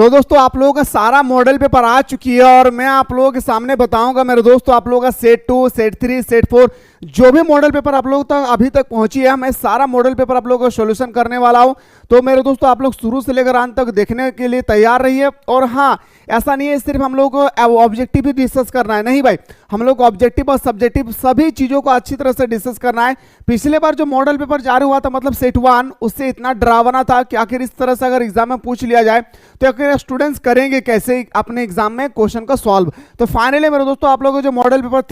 दोस्तों आप लोगों का सारा मॉडल पेपर आ चुकी है और मैं आप लोगों के सामने बताऊंगा मेरे दोस्तों आप लोगों का सेट 2, सेट 3, सेट 4 जो भी मॉडल पेपर आप लोगों तक अभी तक पहुंची है, मैं सारा मॉडल पेपर आप लोगों का सॉल्यूशन करने वाला हूं। तो मेरे दोस्तों आप लोग शुरू से लेकर अंत तक देखने के लिए तैयार रहिए। और हाँ, ऐसा नहीं है सिर्फ हम लोग को ऑब्जेक्टिव ही डिस्कस करना है, नहीं भाई, हम लोग को ऑब्जेक्टिव और सब्जेक्टिव सभी चीजों को अच्छी तरह से डिस्कस करना है। पिछले बार जो मॉडल पेपर जारी हुआ था मतलब सेट 1, उससे इतना डरावना था कि आखिर इस तरह से अगर एग्जाम में पूछ लिया जाए तो आखिर स्टूडेंट्स करेंगे कैसे अपने एग्जाम में क्वेश्चन का सॉल्व। तो फाइनली मेरे दोस्तों आप लोगों को जो मॉडल पेपर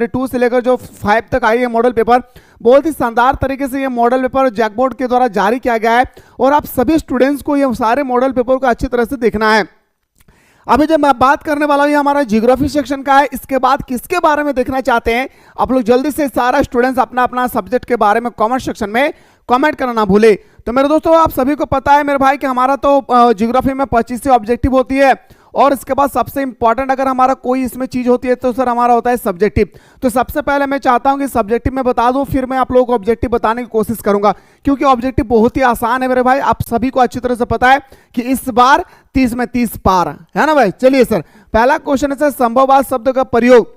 2 से लेकर जो 5 तक आई है मॉडल पेपर, बहुत ही शानदार तरीके से ये मॉडल पेपर जैकबोर्ड के द्वारा जारी किया गया है और आप सभी स्टूडेंट्स को ये सारे मॉडल पेपर को अच्छी तरह से देखना है। अभी जब मैं बात करने वाला हूं ये हमारा ज्योग्राफी सेक्शन का है, इसके बाद किसके बारे में देखना चाहते हैं आप लोग जल्दी से सारा स्टूडेंट्स अपना अपना सब्जेक्ट के बारे में कमेंट सेक्शन में कमेंट करना ना भूले। तो मेरे दोस्तों आप सभी को पता है मेरे भाई कि हमारा तो ज्योग्राफी में 25 ऑब्जेक्टिव होती है और इसके बाद सबसे इंपॉर्टेंट अगर हमारा कोई इसमें चीज होती है तो सर हमारा होता है सब्जेक्टिव। तो सबसे पहले मैं चाहता हूं कि सब्जेक्टिव में बता दूं, फिर मैं आप लोगों को ऑब्जेक्टिव बताने की कोशिश करूंगा क्योंकि ऑब्जेक्टिव बहुत ही आसान है मेरे भाई। आप सभी को अच्छी तरह से पता है कि इस बार 30 में 30 पार है ना भाई। चलिए सर, पहला क्वेश्चन है सर संभववाद शब्द का प्रयोग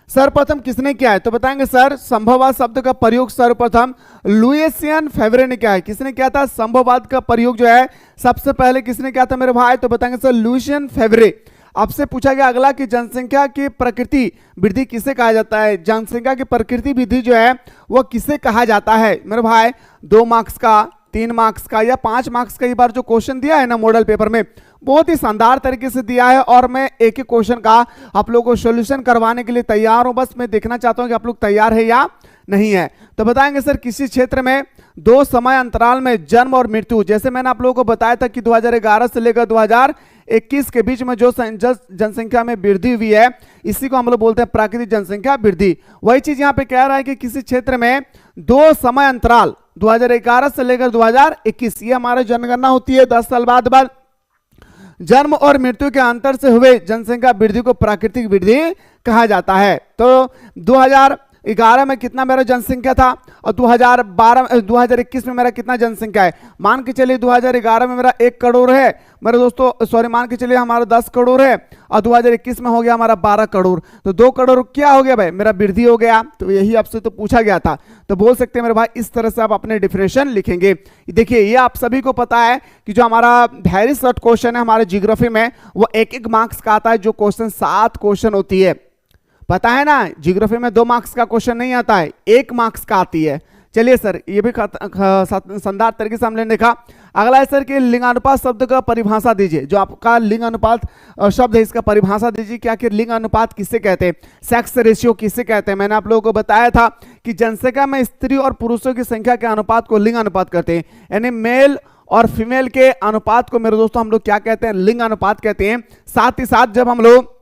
सर्वप्रथम किसने किया है? तो बताएंगे सर संभववाद शब्द का प्रयोग सर्वप्रथम लुइसियन फेवरे ने किया है। किसने किया था? संभववाद का प्रयोग जो है सबसे पहले किसने किया था मेरे भाई? तो बताएंगे सर लुइसियन फेवरे। आपसे पूछा गया अगला कि जनसंख्या की प्रकृति वृद्धि किसे कहा जाता है? जनसंख्या की प्रकृति वृद्धि जो है वो किसे कहा जाता है मेरे भाई? 2 मार्क्स का, 3 मार्क्स का या 5 मार्क्स का ये बार जो क्वेश्चन दिया है ना मॉडल पेपर में, बहुत ही शानदार तरीके से दिया है और मैं एक एक क्वेश्चन का आप लोगों को सॉल्यूशन करवाने के लिए तैयार हूं। बस मैं देखना चाहता हूं कि आप लोग तैयार है या नहीं है। तो बताएंगे सर किसी क्षेत्र में 2 समय अंतराल में जन्म और मृत्यु, जैसे मैंने आप लोगों को बताया था कि 2011 से लेकर 2021 के बीच में जो जनसंख्या में वृद्धि हुई है इसी को हम लोग बोलते हैं प्राकृतिक जनसंख्या वृद्धि। वही चीज यहाँ पे कह रहा है कि किसी क्षेत्र में 2 समय अंतराल 2011 से लेकर 2021 ये हमारी जनगणना होती है 10 साल बाद जन्म और मृत्यु के अंतर से हुए जनसंख्या वृद्धि को प्राकृतिक वृद्धि कहा जाता है। तो 2011 में कितना मेरा जनसंख्या था और 2021 में मेरा कितना जनसंख्या है? मान के चलिए 2011 में मेरा 1 करोड़ है मेरे दोस्तों, सॉरी मान के चलिए हमारा 10 करोड़ है और 2021 में हो गया हमारा 12 करोड़। तो 2 करोड़ क्या हो गया भाई? मेरा वृद्धि हो गया। तो यही आपसे तो पूछा गया था, तो बोल सकते हैं मेरे भाई इस तरह से आप अपने डिफरेंशिएशन लिखेंगे। देखिए ये आप सभी को पता है कि जो हमारा वेरी शॉर्ट क्वेश्चन है हमारे ज्योग्राफी में वो 1-1 मार्क्स का आता है, जो क्वेश्चन 7 क्वेश्चन होती है, पता है ना। ज्योग्राफी में 2 मार्क्स का क्वेश्चन नहीं आता है, 1 मार्क्स का आती है। चलिए सर ये भी शानदार तरीके से हमने देखा। अगला है सर कि लिंगानुपात शब्द का परिभाषा दीजिए। जो आपका लिंग अनुपात शब्द है इसका परिभाषा दीजिए कि आखिर लिंग अनुपात किसे कहते हैं, सेक्स रेशियो किसे कहते हैं। मैंने आप लोगों को बताया था कि जनसंख्या में स्त्री और पुरुषों की संख्या के अनुपात को लिंग अनुपात कहते हैं, यानी मेल और फीमेल के अनुपात को मेरे दोस्तों हम लोग क्या कहते हैं? लिंग अनुपात कहते हैं। साथ ही साथ जब हम लोग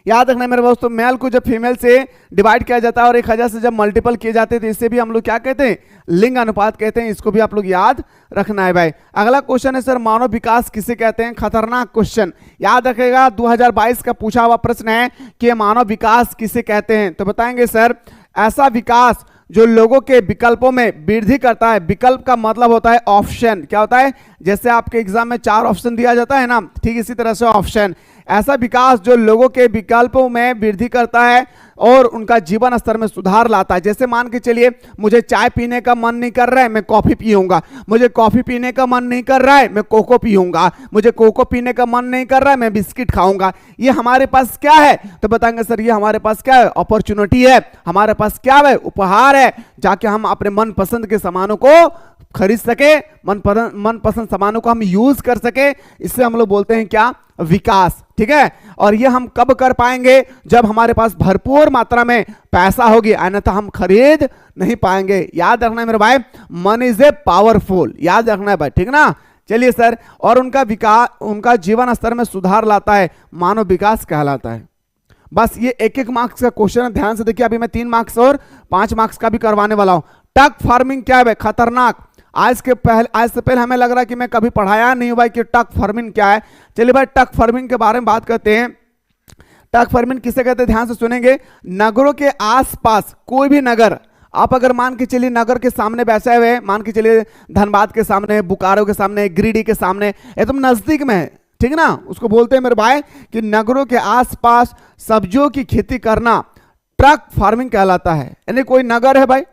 याद रखना मेरे दोस्तों, मेल को जब फीमेल से डिवाइड किया जाता है और 1000 से जब मल्टीपल किए जाते हैं तो इससे भी हम लोग क्या कहते हैं? लिंग अनुपात कहते हैं। इसको भी आप लोग याद रखना है भाई। अगला क्वेश्चन है सर मानव विकास किसे कहते हैं? खतरनाक क्वेश्चन, याद रखेगा 2022 का पूछा हुआ प्रश्न है कि मानव विकास किसे कहते हैं। तो बताएंगे सर ऐसा विकास जो लोगों के विकल्पों में वृद्धि करता है। विकल्प का मतलब होता है ऑप्शन। क्या होता है? जैसे आपके एग्जाम में 4 ऑप्शन दिया जाता है ना, ठीक इसी तरह से ऑप्शन। ऐसा विकास जो लोगों के विकल्पों में वृद्धि करता है और उनका जीवन स्तर में सुधार लाता है। जैसे मान के चलिए मुझे चाय पीने का मन नहीं कर रहा है, मैं कॉफी पीऊंगा। मुझे कॉफी पीने का मन नहीं कर रहा है, मैं कोको पीऊंगा। मुझे कोको पीने का मन नहीं कर रहा है, मैं बिस्किट खाऊंगा। ये हमारे पास क्या है? तो बताएंगे सर ये हमारे पास क्या है? अपॉर्चुनिटी है। हमारे पास क्या है? उपहार है, जाके हम अपने मनपसंद के सामानों को खरीद सके, मनपसंद सामानों को हम यूज कर सके। इससे हम लोग बोलते हैं क्या? विकास। ठीक है, और ये हम कब कर पाएंगे? जब हमारे पास भरपूर मात्रा में पैसा होगी, अन्यथा हम खरीद नहीं पाएंगे। याद रखना है मेरे भाई, मनी इज ए पावरफुल, याद रखना है भाई, ठीक ना। चलिए सर, और उनका विकास उनका जीवन स्तर में सुधार लाता है, मानव विकास कहलाता है। बस ये 1-1 मार्क्स का क्वेश्चन है, ध्यान से देखिए। अभी मैं 3 मार्क्स और 5 मार्क्स का भी करवाने वाला हूं। टक फार्मिंग क्या है भाई? खतरनाक। आज से पहले हमें लग रहा है कि मैं कभी पढ़ाया नहीं हूं भाई कि टक फार्मिंग क्या है। चलिए भाई टक फार्मिंग के बारे में बात करते हैं। टक फार्मिंग किसे कहते हैं? ध्यान से सुनेंगे। नगरों के आसपास कोई भी नगर आप अगर मान के चलिए नगर के सामने बैठे हुए, मान के चलिए धनबाद के सामने, बोकारो के सामने, गिरिडीह के सामने, एकदम नजदीक में है, ठीक है ना, उसको बोलते हैं मेरे भाई कि नगरों के आसपास सब्जियों की खेती करना ट्रक फार्मिंग कहलाता है। यानी कोई नगर है भाई,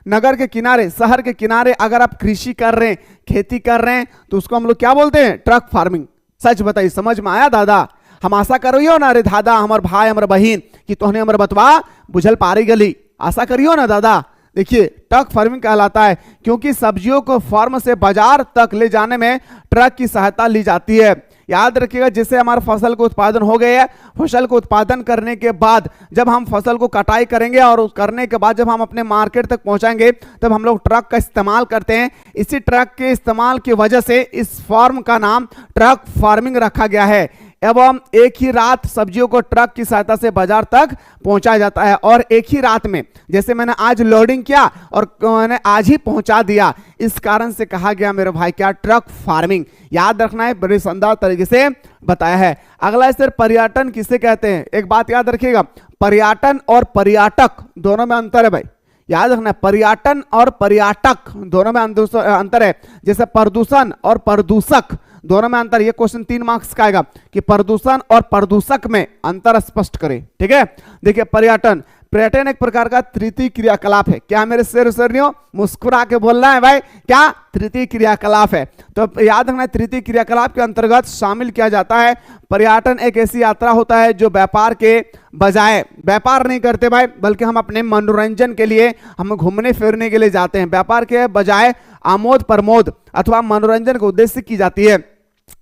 नगर के किनारे, शहर के किनारे अगर आप कृषि कर रहे हैं, खेती कर रहे हैं, तो उसको हम लोग क्या बोलते हैं? Truck farming. सच बताइए, समझ में आया दादा? हम आशा करियो ना रे दादा, हमार भाई हमार बहन कि तोहने हमारे बतवा बुझल पारी गली, आशा करियो ना दादा। देखिए ट्रक फार्मिंग कहलाता है क्योंकि सब्जियों को फार्म से बाजार तक ले जाने में ट्रक की सहायता ली जाती है। याद रखिएगा, जैसे हमारे फसल को उत्पादन हो गए है, फसल को उत्पादन करने के बाद जब हम फसल को कटाई करेंगे और करने के बाद जब हम अपने मार्केट तक पहुंचाएंगे, तब हम लोग ट्रक का इस्तेमाल करते हैं। इसी ट्रक के इस्तेमाल की वजह से इस फार्म का नाम ट्रक फार्मिंग रखा गया है। एवं एक ही रात सब्जियों को ट्रक की सहायता से बाजार तक पहुंचाया जाता है, और एक ही रात में, जैसे मैंने आज लोडिंग किया और मैंने आज ही पहुंचा दिया, इस कारण से कहा गया मेरे भाई क्या? Truck farming. याद रखना है, बड़े शानदार तरीके से बताया है। अगला सर, पर्यटन किसे कहते हैं? एक बात याद रखिएगा, पर्यटन और पर्यटक दोनों में अंतर है भाई। याद रखना, पर्यटन और पर्यटक दोनों में अंतर है। जैसे प्रदूषण और प्रदूषक दोनों में अंतर। ये क्वेश्चन 3 मार्क्स का आएगा कि प्रदूषण और प्रदूषक में अंतर स्पष्ट करें। ठीक है, देखिए पर्यटन, पर्यटन एक प्रकार का तृतीय क्रियाकलाप है। क्या मेरे शेरनियों मुस्कुरा के बोलना है भाई? क्या तृतीय क्रियाकलाप है? तो याद रखना, तृतीय क्रियाकलाप के अंतर्गत शामिल किया जाता है। पर्यटन एक ऐसी यात्रा होता है जो व्यापार के बजाय, व्यापार नहीं करते भाई, बल्कि हम अपने मनोरंजन के लिए, हम घूमने फिरने के लिए जाते हैं। व्यापार के बजाय आमोद प्रमोद अथवा मनोरंजन के उद्देश्य की जाती है।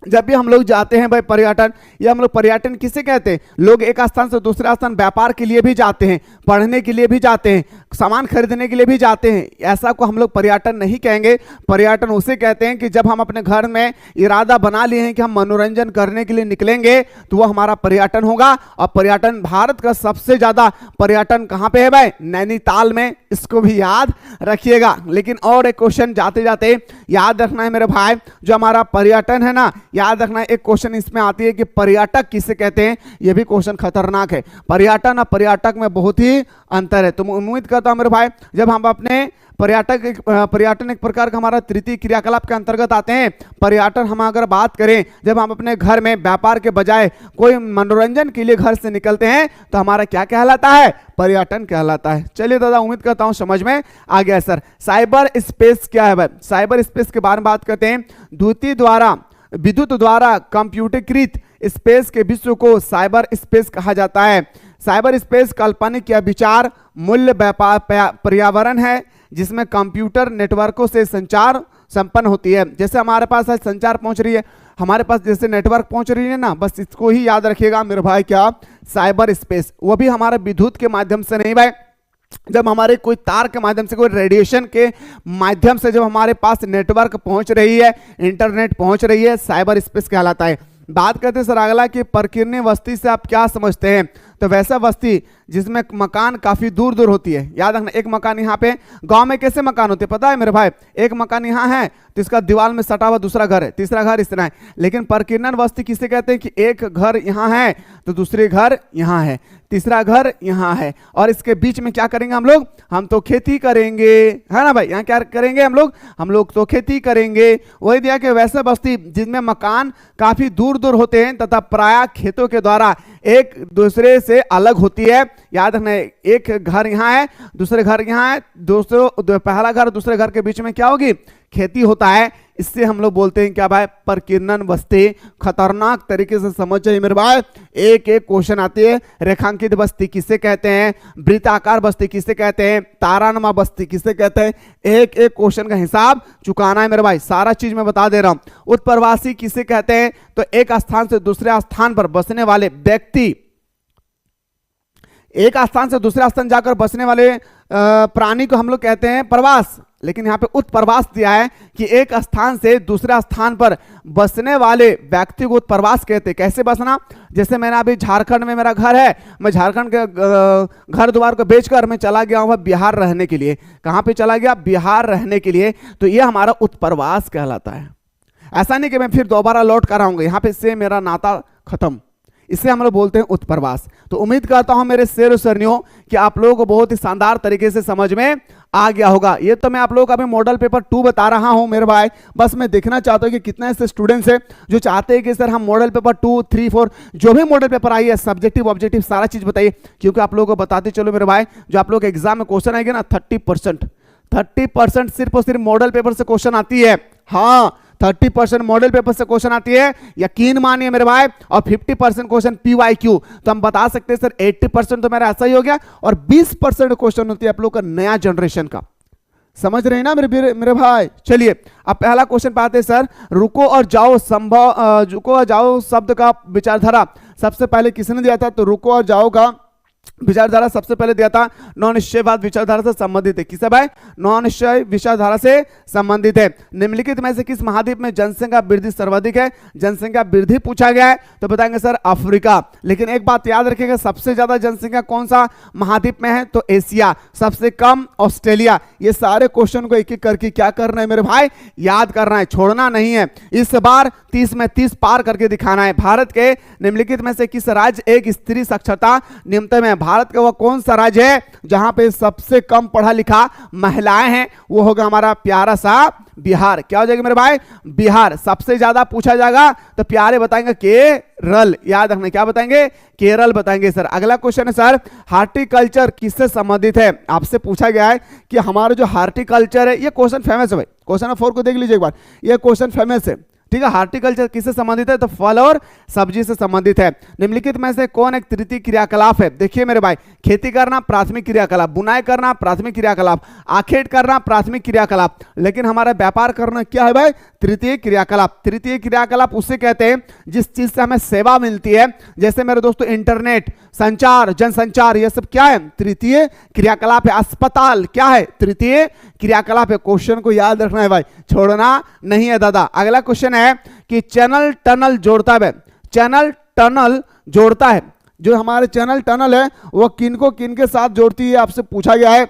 जब भी हम लोग जाते हैं भाई पर्यटन, या हम लोग पर्यटन किसे कहते हैं? लोग एक स्थान से दूसरे स्थान व्यापार के लिए भी जाते हैं, पढ़ने के लिए भी जाते हैं, सामान खरीदने के लिए भी जाते हैं। ऐसा को हम लोग पर्यटन नहीं कहेंगे। पर्यटन उसे कहते हैं कि जब हम अपने घर में इरादा बना लिए हैं कि हम मनोरंजन करने के लिए निकलेंगे, तो वो हमारा पर्यटन होगा। और पर्यटन, भारत का सबसे ज्यादा पर्यटन कहाँ पे है भाई? नैनीताल में। इसको भी याद रखिएगा। लेकिन और एक क्वेश्चन जाते जाते याद रखना है मेरे भाई, जो हमारा पर्यटन है ना, याद रखना एक क्वेश्चन इसमें आती है कि पर्यटक किसे कहते हैं। यह भी क्वेश्चन खतरनाक है। पर्यटन और पर्यटक में बहुत ही अंतर है। तो उम्मीद करता हूं मेरे भाई, जब हम अपने पर्यटन एक प्रकार का हमारा तृतीय क्रियाकलाप के अंतर्गत आते हैं। पर्यटन हम अगर बात करें, जब हम अपने घर में व्यापार के बजाय कोई मनोरंजन के लिए घर से निकलते हैं, तो हमारा क्या कहलाता है? पर्यटन कहलाता है। चलिए दादा, उम्मीद करता हूं समझ में आ गया सर। साइबर स्पेस क्या है भाई? साइबर स्पेस के बारे में बात करते हैं। विद्युत द्वारा कंप्यूटरीकृत स्पेस के विश्व को साइबर स्पेस कहा जाता है। साइबर स्पेस काल्पनिक या विचार मूल्य व्यापार पर्यावरण है, जिसमें कंप्यूटर नेटवर्कों से संचार संपन्न होती है। जैसे हमारे पास आज संचार पहुंच रही है, हमारे पास जैसे नेटवर्क पहुंच रही है ना, बस इसको ही याद रखिएगा मेरे भाई, क्या? Cyber space. वो भी हमारे विद्युत के माध्यम से नहीं भाई, जब हमारे कोई तार के माध्यम से, कोई रेडिएशन के माध्यम से जब हमारे पास नेटवर्क पहुंच रही है, इंटरनेट पहुंच रही है, साइबर स्पेस कहलाता है। बात करते हैं सर अगला कि प्रकीर्णन वस्ती से आप क्या समझते हैं? तो वैसा बस्ती जिसमें मकान काफी दूर दूर होती है। याद रखना, एक मकान यहाँ पे, गांव में कैसे मकान होते हैं पता है मेरे भाई? एक मकान यहाँ है तो इसका दीवार में सटा हुआ दूसरा घर है, तीसरा घर इस तरह है। लेकिन प्रकीर्णन वस्ती किसे कहते हैं? कि एक घर यहाँ है तो दूसरे घर यहाँ है, तीसरा घर यहाँ है, और इसके बीच में क्या करेंगे हम लोग? हम तो खेती करेंगे, है ना भाई? यहाँ क्या करेंगे हम लोग तो खेती करेंगे। वही दिया कि वैसे बस्ती जिनमें मकान काफी दूर दूर होते हैं तथा प्रायः खेतों के द्वारा एक दूसरे से अलग होती है। याद रखना, एक घर यहाँ है, दूसरे घर यहाँ है, पहला घर दूसरे घर के बीच में क्या होगी? खेती होता है। इससे हम लोग बोलते हैं क्या भाई? प्रकीर्णन बस्ती। खतरनाक तरीके से समझ जाइए मेरे भाई, एक एक क्वेश्चन आती है। रेखांकित बस्ती किसे कहते हैं? वृत्ताकार बस्ती किसे कहते हैं? तारानुमा बस्ती किसे कहते हैं? एक एक क्वेश्चन का हिसाब चुकाना है मेरे भाई, सारा चीज मैं बता दे रहा हूं। उत्प्रवासी किसे कहते हैं? तो एक स्थान से दूसरे स्थान पर बसने वाले व्यक्ति, एक स्थान से दूसरे स्थान जाकर बसने वाले प्राणी को हम लोग कहते हैं प्रवास। लेकिन यहाँ पे उत्प्रवास दिया है कि एक स्थान से दूसरे स्थान पर बसने वाले व्यक्ति को उत्प्रवास कहते हैं। कैसे बसना? जैसे मैंने अभी झारखंड में मेरा घर है, मैं झारखंड के घर द्वार को बेचकर मैं चला गया हूँ बिहार रहने के लिए। कहाँ पे चला गया? बिहार रहने के लिए। तो ये हमारा उत्प्रवास कहलाता है। ऐसा नहीं कि मैं फिर दोबारा लौट कर आऊंगा, यहाँ पे से मेरा नाता खत्म। इसे हम लोग बोलते हैं उत्प्रवास। तो उम्मीद करता हूं मेरे शेर सरनियों कि आप लोगों को बहुत ही शानदार तरीके से समझ में आ गया होगा। ये तो मैं आप लोगों को अभी मॉडल पेपर 2 बता रहा हूं मेरे भाई। बस मैं देखना चाहता हूं कि कितने ऐसे स्टूडेंट्स हैं जो चाहते हैं कि सर हम मॉडल पेपर 2, 3, 4 जो भी मॉडल पेपर आई है, सब्जेक्टिव ऑब्जेक्टिव सारा चीज बताइए, क्योंकि आप लोगों को बताते चलो मेरे भाई, जो आप लोग के एग्जाम में क्वेश्चन आएंगे ना 30% सिर्फ और सिर्फ मॉडल पेपर से क्वेश्चन आती है। हाँ, 30% मॉडल पेपर से क्वेश्चन आती है, यकीन मानिए मेरे भाई। और 50% क्वेश्चन PYQ। तो हम बता सकते हैं सर 80% तो मेरा ऐसा ही हो गया, और 20% क्वेश्चन होती है आप लोग का नया जनरेशन का। समझ रहे हैं ना मेरे भाई। चलिए अब पहला क्वेश्चन पाते हैं सर। रुको और जाओ रुको और जाओ शब्द का विचारधारा सबसे पहले किसने दिया था? तो रुको और जाओ का विचारधारा सबसे पहले दिया था नौ निश्चयवाद विचारधारा से संबंधित है। किसे भाई? नौ निश्चय विचारधारा से संबंधित है। निम्नलिखित में से किस महाद्वीप में जनसंख्या वृद्धि सर्वाधिक है? जनसंख्या वृद्धि पूछा गया है तो बताएंगे सर अफ्रीका। लेकिन एक बात याद रखिएगा, सबसे ज्यादा जनसंख्या कौन सा महाद्वीप में है? तो एशिया। सबसे कम ऑस्ट्रेलिया। ये सारे क्वेश्चन को एक एक करके क्या करना है मेरे भाई? याद करना है, छोड़ना नहीं है। इस बार 30 में 30 पार करके दिखाना है। भारत के निम्नलिखित में से किस राज्य एक स्त्री साक्षरता न्यूनतम है? भारत का वह कौन सा राज्य है जहां पे सबसे कम पढ़ा लिखा महिलाएं हैं? वो होगा हमारा प्यारा सा बिहार। क्या हो जाएगा मेरे भाई? बिहार। सबसे ज्यादा पूछा जाएगा तो प्यारे बताएंगे केरल। याद रखना, क्या बताएंगे? केरल बताएंगे सर। अगला क्वेश्चन है सर, हार्टिकल्चर किससे संबंधित है? आपसे पूछा गया है कि हमारा जो हार्टिकल्चर है, ये क्वेश्चन फेमस है भाई। क्वेश्चन 4 को देख लीजिए एक बार, ये क्वेश्चन फेमस है। ठीक है, हार्टिकल्चर किससे संबंधित है? तो फल और सब्जी से संबंधित है। निम्नलिखित में से कौन एक तृतीय क्रियाकलाप है? देखिए मेरे भाई, खेती करना प्राथमिक क्रियाकलाप, बुनाई करना प्राथमिक क्रियाकलाप, आखेट करना प्राथमिक क्रियाकलाप, लेकिन हमारा व्यापार करना क्या है भाई? तृतीय क्रियाकलाप। तृतीय क्रियाकलाप उसे कहते हैं जिस चीज से हमें सेवा मिलती है, जैसे मेरे दोस्तों इंटरनेट, संचार, जनसंचार, ये सब क्या है? तृतीय क्रियाकलाप है। अस्पताल क्या है? तृतीय क्रियाकलाप है। क्वेश्चन को याद रखना है भाई, छोड़ना नहीं है दादा। अगला क्वेश्चन है कि चैनल टनल जोड़ता है। चैनल टनल जोड़ता है, जो हमारे चैनल टनल है वो किनको किन के साथ जोड़ती है? आपसे पूछा गया है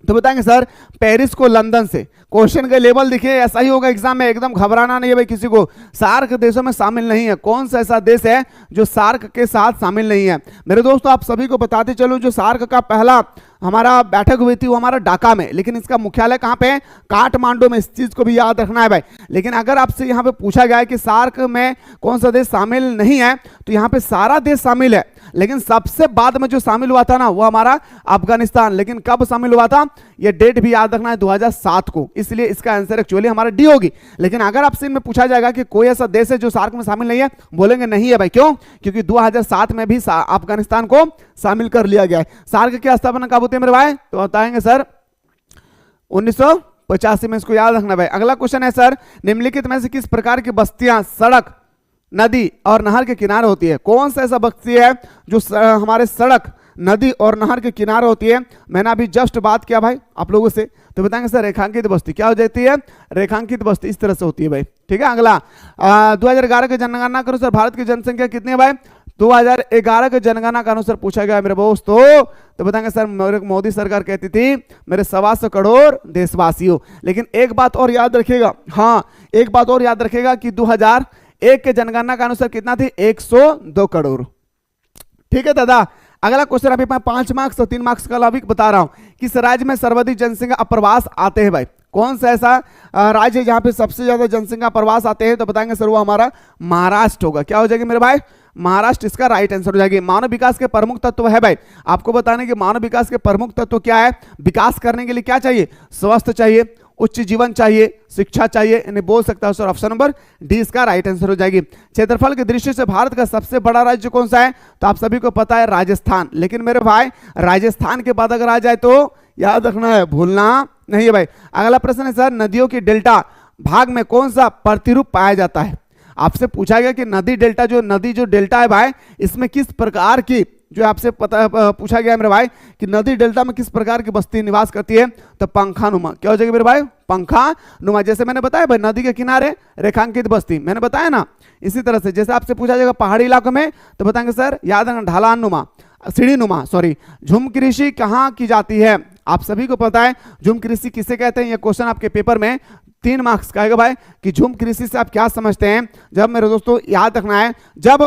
तो बताएंगे सर पेरिस को लंदन से। क्वेश्चन का लेवल देखिए ऐसा ही होगा एग्जाम में, एकदम घबराना नहीं है भाई किसी को। सार्क देशों में शामिल नहीं है। कौन सा ऐसा देश है जो सार्क के साथ शामिल नहीं है? मेरे दोस्तों आप सभी को बताते चलो, जो सार्क का पहला हमारा बैठक हुई थी वो हमारा ढाका में, लेकिन इसका मुख्यालय कहाँ पे है? काठमांडू में। इस चीज को भी याद रखना है भाई। लेकिन अगर आपसे यहाँ पे पूछा गया है कि सार्क में कौन सा देश शामिल नहीं है, तो यहाँ पे सारा देश शामिल है, लेकिन सबसे बाद में जो शामिल हुआ था ना वो हमारा अफगानिस्तान। लेकिन कब शामिल हुआ था? ये डेट भी याद रखना है, 2007 को। इसलिए इसका आंसर एक्चुअली हमारा डी होगी। लेकिन अगर आपसे इनमें पूछा जाएगा कि कोई ऐसा देश है जो सार्क में शामिल नहीं है, बोलेंगे नहीं है भाई। क्यों? क्योंकि 2007 में भी अफगानिस्तान को शामिल कर लिया गया है। सार्क की स्थापना कब होती है मेरे भाई? तो बताएंगे सर 1985 में। इसको याद रखना भाई। अगला क्वेश्चन है सर, निम्नलिखित में से किस प्रकार की बस्तियां सड़क, नदी और नहर के किनारे होती है? कौन सा ऐसा बस्ती है जो हमारे सड़क, नदी और नहर के किनारे होती है? मैंने अभी जस्ट बात किया भाई आप लोगों से, तो बताएंगे सर रेखांकित बस्ती। क्या हो जाती है? रेखांकित बस्ती इस तरह से होती है भाई। ठीक है। अगला 2011 के जनगणना के अनुसार भारत की जनसंख्या कितनी है भाई? 2011 के जनगणना के अनुसार पूछा गया मेरे दोस्तों, तो बताएंगे सर मोदी सरकार कहती थी मेरे 125 करोड़ देशवासियों। लेकिन एक बात और याद रखिएगा, हाँ एक बात और याद रखिएगा कि 2001 के जनगणना के अनुसार कितना थी? 102 करोड़। ठीक है दादा। अगला क्वेश्चन अभी मैं 5 मार्क्स और 3 मार्क्स का अभी बता रहा हूं। किस राज्य में सर्वाधिक जनसंख्या अप्रवास आते हैं भाई? कौन सा ऐसा राज्य है जहां पे सबसे ज्यादा जनसंख्या प्रवास आते हैं? तो बताएंगे सर वो हमारा महाराष्ट्र होगा। क्या हो जाएगी मेरे भाई? महाराष्ट्र इसका राइट आंसर हो जाएगी। मानव विकास के प्रमुख तत्व है भाई, आपको बताने के मानव विकास के प्रमुख तत्व क्या है? विकास करने के लिए क्या चाहिए? स्वस्थ चाहिए, उच्च जीवन चाहिए, शिक्षा चाहिए, इन्हें बोल सकता है सर। ऑप्शन नंबर डी इसका राइट आंसर हो जाएगी। क्षेत्रफल की दृष्टि से भारत का सबसे बड़ा राज्य कौन सा है? तो आप सभी को पता है राजस्थान। लेकिन मेरे भाई राजस्थान के बाद अगर आ जाए तो याद रखना है, भूलना नहीं है भाई। अगला प्रश्न है सर, नदियों की डेल्टा भाग में कौन सा प्रतिरूप पाया जाता है? आपसे पूछा गया कि नदी डेल्टा, जो डेल्टा है भाई, इसमें किस प्रकार की, जो आपसे पूछा गया है मेरे भाई कि नदी डेल्टा में किस प्रकार की बस्ती निवास करती है? तो पंखानुमा। क्या हो जाएगी मेरे भाई? पंखानुमा। जैसे मैंने बताया भाई नदी के किनारे रेखांकित बस्ती, मैंने बताया ना। इसी तरह से जैसे आपसे पूछा जाएगा पहाड़ी इलाकों में, तो बताएंगे सर याद रखना ढलानुमा, सीढ़ीनुमा, सॉरी। झुम कृषि कहाँ की जाती है? आप सभी को पता है झुम कृषि किसे कहते हैं। यह क्वेश्चन आपके पेपर में 3 मार्क्स का आएगा भाई कि झुम कृषि से आप क्या समझते हैं। जब मेरे दोस्तों याद रखना है, जब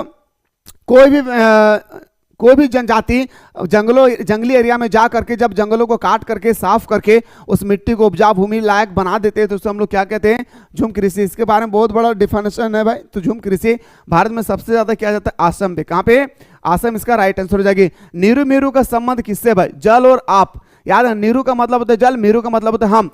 कोई भी जनजाति जंगली एरिया में जा करके जब जंगलों को काट करके साफ करके उस मिट्टी को उपजाऊ भूमि लायक बना देते हैं तो उसको हम लोग क्या कहते हैं, झुम कृषि। इसके बारे में बहुत बड़ा डिफिनेशन है भाई। तो झुम कृषि भारत में सबसे ज्यादा किया जाता है असम पे। कहाँ पे? असम इसका राइट आंसर हो जाएगी। नीरू मीरू का संबंध किससे भाई? जल और आप। याद है, नीरू का मतलब होता है जल, मीरू का मतलब होता है हम।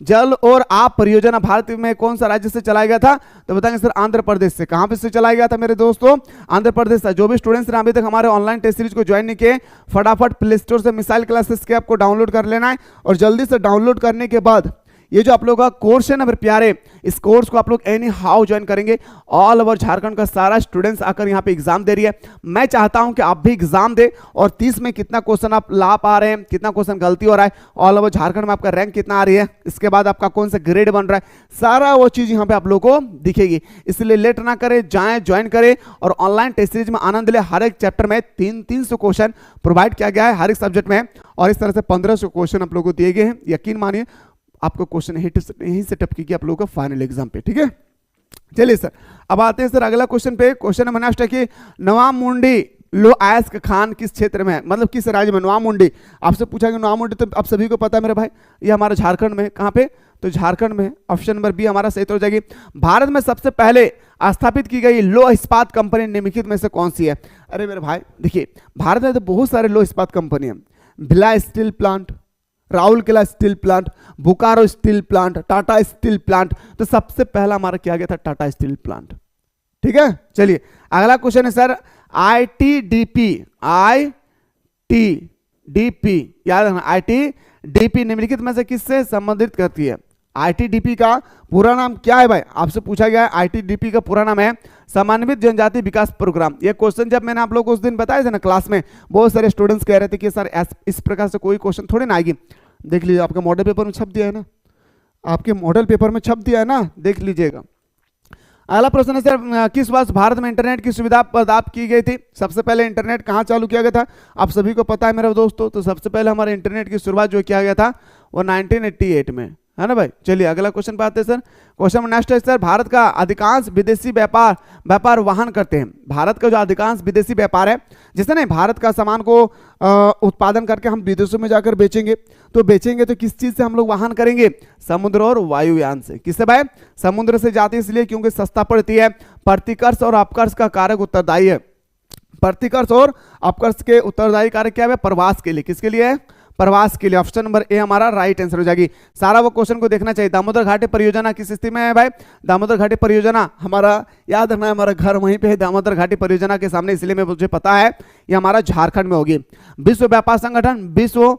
जल और आप परियोजना भारत में कौन सा राज्य से चलाया गया था? तो बताएंगे सर आंध्र प्रदेश से। कहां पे से चलाया गया था मेरे दोस्तों? आंध्र प्रदेश था। जो भी स्टूडेंट्स ने अभी तक हमारे ऑनलाइन टेस्ट सीरीज को ज्वाइन नहीं किए, फटाफट प्ले स्टोर से मिसाइल क्लासेस के ऐप को डाउनलोड कर लेना है और जल्दी से डाउनलोड करने के बाद ये जो आप लोगों का कोर्स है ना मेरे प्यारे, इस कोर्स को आप लोग एनी हाउ ज्वाइन करेंगे। ऑल ओवर झारखंड का सारा स्टूडेंट्स आकर यहाँ पे एग्जाम दे रही है। मैं चाहता हूं कि आप भी एग्जाम दे और 30 में कितना क्वेश्चन आप ला पा रहे हैं, कितना क्वेश्चन गलती हो रहा है, ऑल ओवर झारखंड में आपका रैंक कितना आ रही है, इसके बाद आपका कौन सा ग्रेड बन रहा है, सारा वो चीज यहाँ पे आप लोगों को दिखेगी। इसलिए लेट ना करें, जाएं ज्वाइन करें और ऑनलाइन टेस्ट सीरीज में आनंद ले। हर एक चैप्टर में 300 क्वेश्चन प्रोवाइड किया गया है हर एक सब्जेक्ट में और इस तरह से 1500 क्वेश्चन आप लोगों को दिए गए हैं। यकीन मानिए आपको क्वेश्चन यहीं से टपकेगी आप लोगों का फाइनल एग्जाम पे। ठीक है, चलिए सर अब आते हैं सर अगला क्वेश्चन पे। क्वेश्चन नंबर नेक्स्ट है कि नवाब मुंडी लो अयस्क खान किस क्षेत्र में है, मतलब किस राज्य में? नवाब मुंडी आपसे पूछा कि नवाब मुंडी तो आप सभी को पता है मेरे भाई, ये हमारा झारखंड में। कहाँ पे? तो झारखंड में। ऑप्शन नंबर बी हमारा सही तो हो जाएगी। भारत में सबसे पहले स्थापित की गई लो इस्पात कंपनी निम्नलिखित में से कौन सी है? अरे मेरे भाई देखिए, भारत में तो बहुत सारे लो इस्पात कंपनी है। Bhilai steel plant, Rourkela steel plant, Bokaro steel plant, Tata steel plant. तो सबसे पहला हमारा किया गया था टाटा स्टील प्लांट। ठीक है, चलिए अगला क्वेश्चन है सर आईटीडीपी। याद रखना, आईटीडीपी निम्नलिखित में से किससे संबंधित करती है? आईटीडीपी का पूरा नाम क्या है भाई? आपसे पूछा गया है। आईटीडीपी का पूरा नाम है समन्वित जनजाति विकास प्रोग्राम। ये क्वेश्चन जब मैंने आप लोग को उस दिन बताया था ना क्लास में, बहुत सारे स्टूडेंट्स कह रहे थे कि सर इस प्रकार से कोई क्वेश्चन थोड़ी ना आएगी। देख लीजिए, आपके मॉडल पेपर में छप दिया है ना, आपके मॉडल पेपर में छप दिया है ना, देख लीजिएगा। अगला प्रश्न है सर किस वर्ष भारत में इंटरनेट की सुविधा प्रदान की गई थी? सबसे पहले इंटरनेट कहाँ चालू किया गया था? आप सभी को पता है मेरे दोस्तों। तो सबसे पहले हमारे इंटरनेट की शुरुआत जो किया गया था वो 1988 में, है ना भाई। चलिए अगला क्वेश्चन पे आते हैं सर। क्वेश्चन नेक्स्ट है सर भारत का अधिकांश विदेशी व्यापार वाहन करते हैं। भारत का जो अधिकांश विदेशी व्यापार है, जैसे नहीं भारत का सामान को उत्पादन करके हम विदेशों में जाकर बेचेंगे, तो किस चीज से हम लोग वाहन करेंगे? समुद्र और वायुयान से। किससे भाई? समुद्र से जाती है इसलिए क्योंकि सस्ता पड़ती है। प्रतिकर्ष और अपकर्ष का कारक उत्तरदायी है। प्रतिकर्ष और अपकर्ष के उत्तरदायी कारक क्या है? प्रवास के लिए। किसके लिए है? प्रवास के लिए। ऑप्शन नंबर ए हमारा राइट आंसर हो जाएगी। सारा वो क्वेश्चन को देखना चाहिए। दामोदर घाटी परियोजना किस स्थिति में है भाई? दामोदर घाटी परियोजना हमारा याद रखना है, हमारा घर वहीं पे है दामोदर घाटी परियोजना के सामने, इसलिए मैं मुझे पता है ये हमारा झारखंड में होगी। विश्व व्यापार संगठन, विश्व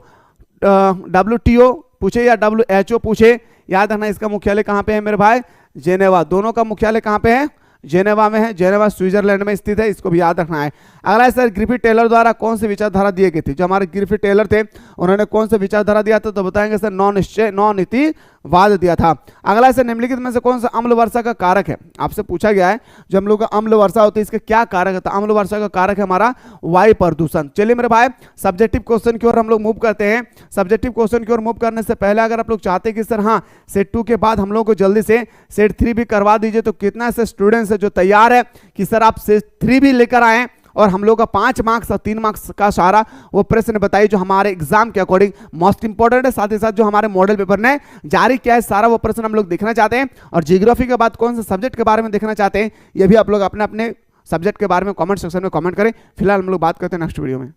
WTO पूछे या WHO पूछे, याद रखना इसका मुख्यालय कहाँ पे है मेरे भाई? जेनेवा। दोनों का मुख्यालय कहाँ पे है? जेनेवा में है। जेनेवा स्विट्जरलैंड में स्थित है, इसको भी याद रखना है। अगला है सर ग्रिफिथ टेलर द्वारा कौन सी विचारधारा दिए गए थे? जो हमारे ग्रिफिथ टेलर थे उन्होंने कौन सी विचारधारा दिया था? तो बताएंगे सर नौ नीतिवाद दिया था। अगला है सर निम्नलिखित में से कौन सा अम्ल वर्षा का कारक है? आपसे पूछा गया है जो हम लोग का अम्ल वर्षा होती है इसका क्या कारक है? तो अम्ल वर्षा का कारक है हमारा वायु प्रदूषण। चलिए मेरे भाई सब्जेक्टिव क्वेश्चन की ओर हम लोग मूव करते हैं। सब्जेक्टिव क्वेश्चन की ओर मूव करने से पहले अगर आप लोग चाहते हैं कि सर हाँ सेट 2 के बाद हम लोग को जल्दी से सेट 3 भी करवा दीजिए, तो कितना ऐसे स्टूडेंट्स है जो तैयार है कि सर आप सेट 3 भी लेकर आए और हम लोग का 5 मार्क्स और 3 मार्क्स का सारा वो प्रश्न बताइए जो हमारे एग्जाम के अकॉर्डिंग मोस्ट इंपॉर्टेंट है, साथ ही साथ जो हमारे मॉडल पेपर ने जारी किया है सारा वो प्रश्न हम लोग देखना चाहते हैं। और जियोग्राफी के बाद कौन सा सब्जेक्ट के बारे में देखना चाहते हैं ये भी आप लोग अपने अपने सब्जेक्ट के बारे में कमेंट सेक्शन में कमेंट करें। फिलहाल हम लोग बात करते हैं नेक्स्ट वीडियो में।